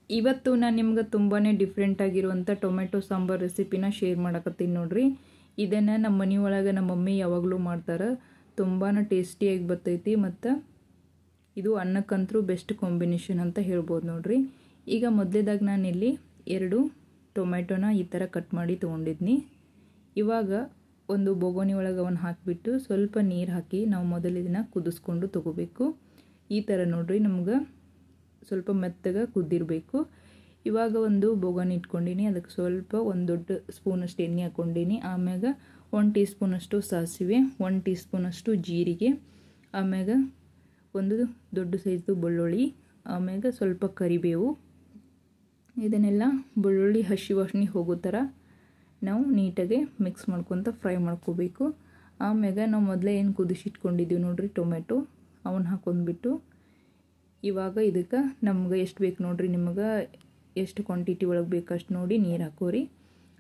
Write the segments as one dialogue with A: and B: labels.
A: ಇವತ್ತು ನಾನು ನಿಮ್ಗೆ ತುಂಬಾ ಡಿಫ್ರೆಂಟ್ ಆಗಿರುವಂಥ ಟೊಮೆಟೊ ಸಾಂಬಾರ್ ರೆಸಿಪಿನ ಶೇರ್ ಮಾಡಕತ್ತೀನಿ ನೋಡ್ರಿ. ಇದನ್ನು ನಮ್ಮ ಮನೆ ಒಳಗೆ ನಮ್ಮ ಮಮ್ಮಿ ಯಾವಾಗಲೂ ಮಾಡ್ತಾರೆ. ತುಂಬಾ ಟೇಸ್ಟಿಯಾಗಿ ಬರ್ತೈತಿ ಮತ್ತು ಇದು ಅನ್ನಕ್ಕಂತರೂ ಬೆಸ್ಟ್ ಕಾಂಬಿನೇಷನ್ ಅಂತ ಹೇಳ್ಬೋದು ನೋಡ್ರಿ. ಈಗ ಮೊದಲೇದಾಗಿ ನಾನಿಲ್ಲಿ 2 ಟೊಮೆಟೊನ ಈ ಥರ ಕಟ್ ಮಾಡಿ ತೊಗೊಂಡಿದ್ನಿ. ಇವಾಗ ಒಂದು ಬೊಗೋನಿ ಒಳಗೆ ಅವನ್ನ ಹಾಕಿಬಿಟ್ಟು ಸ್ವಲ್ಪ ನೀರು ಹಾಕಿ ನಾವು ಮೊದಲು ಇದನ್ನು ಕುದಿಸ್ಕೊಂಡು ತೊಗೋಬೇಕು. ಈ ಥರ ನೋಡ್ರಿ, ನಮ್ಗೆ ಸ್ವಲ್ಪ ಮೆತ್ತಗೆ ಕುದ್ದಿರಬೇಕು. ಇವಾಗ ಒಂದು ಬೊಗೋನಿ ಇಟ್ಕೊಂಡಿನಿ, ಅದಕ್ಕೆ ಸ್ವಲ್ಪ ಒಂದು ದೊಡ್ಡ ಸ್ಪೂನಷ್ಟು ಎಣ್ಣೆ ಹಾಕ್ಕೊಂಡಿನಿ. ಆಮ್ಯಾಗ 1 ಟೀ ಸ್ಪೂನಷ್ಟು ಸಾಸಿವೆ, 1 ಟೀ ಸ್ಪೂನಷ್ಟು ಜೀರಿಗೆ, ಆಮ್ಯಾಗ ಒಂದು ದೊಡ್ಡ ಸೈಜು ಬೆಳ್ಳುಳ್ಳಿ, ಆಮ್ಯಾಗ ಸ್ವಲ್ಪ ಕರಿಬೇವು. ಇದನ್ನೆಲ್ಲ ಬೆಳ್ಳುಳ್ಳಿ ಹಸಿ ವಾಸನೆ ಹೋಗೋ ಥರ ನಾವು ನೀಟಾಗಿ ಮಿಕ್ಸ್ ಮಾಡ್ಕೊತ ಫ್ರೈ ಮಾಡ್ಕೋಬೇಕು. ಆಮ್ಯಾಗ ನಾವು ಮೊದಲೇ ಏನು ಕುದಿಸಿಟ್ಕೊಂಡಿದ್ದೀವಿ ನೋಡ್ರಿ ಟೊಮೆಟೊ, ಅವನ್ನ ಹಾಕೊಂಡ್ಬಿಟ್ಟು ಇವಾಗ ಇದಕ್ಕೆ ನಮ್ಗೆ ಎಷ್ಟು ಬೇಕು ನೋಡ್ರಿ, ನಿಮಗೆ ಎಷ್ಟು ಕ್ವಾಂಟಿಟಿ ಒಳಗೆ ಬೇಕಷ್ಟು ನೋಡಿ ನೀರು ಹಾಕೋರಿ.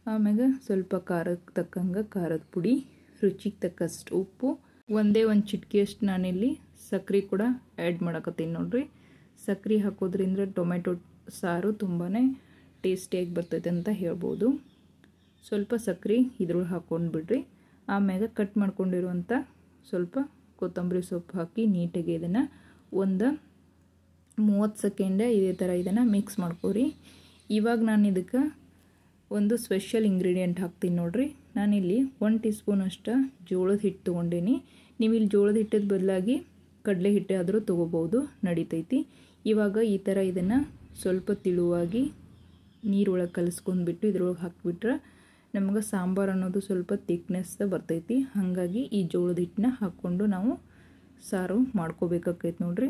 A: ಆಮ್ಯಾಗ ಸ್ವಲ್ಪ ಖಾರಕ್ಕೆ ತಕ್ಕಂಗೆ ಖಾರದ ಪುಡಿ, ರುಚಿಗೆ ತಕ್ಕಷ್ಟು ಉಪ್ಪು, ಒಂದೇ ಒಂದು ಚಿಟಿಕೆಯಷ್ಟು ನಾನಿಲ್ಲಿ ಸಕ್ಕರೆ ಕೂಡ ಆ್ಯಡ್ ಮಾಡಕತ್ತೀನಿ ನೋಡ್ರಿ. ಸಕ್ಕರೆ ಹಾಕೋದ್ರಿಂದ ಟೊಮೆಟೊ ಸಾರು ತುಂಬಾ ಟೇಸ್ಟಿಯಾಗಿ ಬರ್ತೈತೆ ಅಂತ ಹೇಳ್ಬೋದು. ಸ್ವಲ್ಪ ಸಕ್ಕರೆ ಇದ್ರೊಳಗೆ ಹಾಕ್ಕೊಂಡು ಬಿಡ್ರಿ. ಆಮ್ಯಾಗ ಕಟ್ ಮಾಡ್ಕೊಂಡಿರುವಂಥ ಸ್ವಲ್ಪ ಕೊತ್ತಂಬರಿ ಸೊಪ್ಪು ಹಾಕಿ ನೀಟಾಗಿ ಇದನ್ನು ಒಂದು 30 ಸೆಕೆಂಡ್ ಇದೇ ಥರ ಇದನ್ನು ಮಿಕ್ಸ್ ಮಾಡ್ಕೋರಿ. ಇವಾಗ ನಾನು ಇದಕ್ಕೆ ಒಂದು ಸ್ಪೆಷಲ್ ಇಂಗ್ರೀಡಿಯೆಂಟ್ ಹಾಕ್ತೀನಿ ನೋಡ್ರಿ. ನಾನಿಲ್ಲಿ 1 ಟೀ ಸ್ಪೂನ್ ಅಷ್ಟು ಜೋಳದ ಹಿಟ್ಟು ತೊಗೊಂಡೀನಿ. ನೀವು ಇಲ್ಲಿ ಜೋಳದ ಹಿಟ್ಟದ ಬದಲಾಗಿ ಕಡಲೆ ಹಿಟ್ಟು ಆದರೂ ತೊಗೋಬೋದು, ನಡಿತೈತಿ. ಇವಾಗ ಈ ಥರ ಇದನ್ನು ಸ್ವಲ್ಪ ತಿಳುವಾಗಿ ನೀರೊಳಗೆ ಕಲಿಸ್ಕೊಂಡ್ಬಿಟ್ಟು ಇದ್ರೊಳಗೆ ಹಾಕಿಬಿಟ್ರೆ ನಮ್ಗೆ ಸಾಂಬಾರು ಅನ್ನೋದು ಸ್ವಲ್ಪ ತಿಕ್ನೆಸ್ ಬರ್ತೈತಿ. ಹಾಗಾಗಿ ಈ ಜೋಳದ ಹಿಟ್ಟನ್ನ ಹಾಕ್ಕೊಂಡು ನಾವು ಸಾರು ಮಾಡ್ಕೋಬೇಕಾಕೈತಿ ನೋಡ್ರಿ.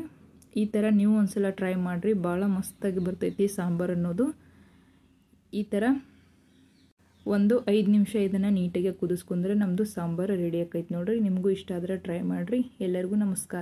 A: ಈ ಥರ ನೀವು ಒಂದ್ಸಲ ಟ್ರೈ ಮಾಡಿರಿ, ಭಾಳ ಮಸ್ತಾಗಿ ಬರ್ತೈತಿ ಸಾಂಬಾರು ಅನ್ನೋದು. ಈ ಥರ ಒಂದು 5 ನಿಮಿಷ ಇದನ್ನು ನೀಟಾಗಿ ಕುದಿಸ್ಕೊಂಡ್ರೆ ನಮ್ಮದು ಸಾಂಬಾರು ರೆಡಿ ಆಕೈತಿ ನೋಡ್ರಿ. ನಿಮಗೂ ಇಷ್ಟ ಆದರೆ ಟ್ರೈ ಮಾಡಿರಿ. ಎಲ್ಲರಿಗೂ ನಮಸ್ಕಾರ.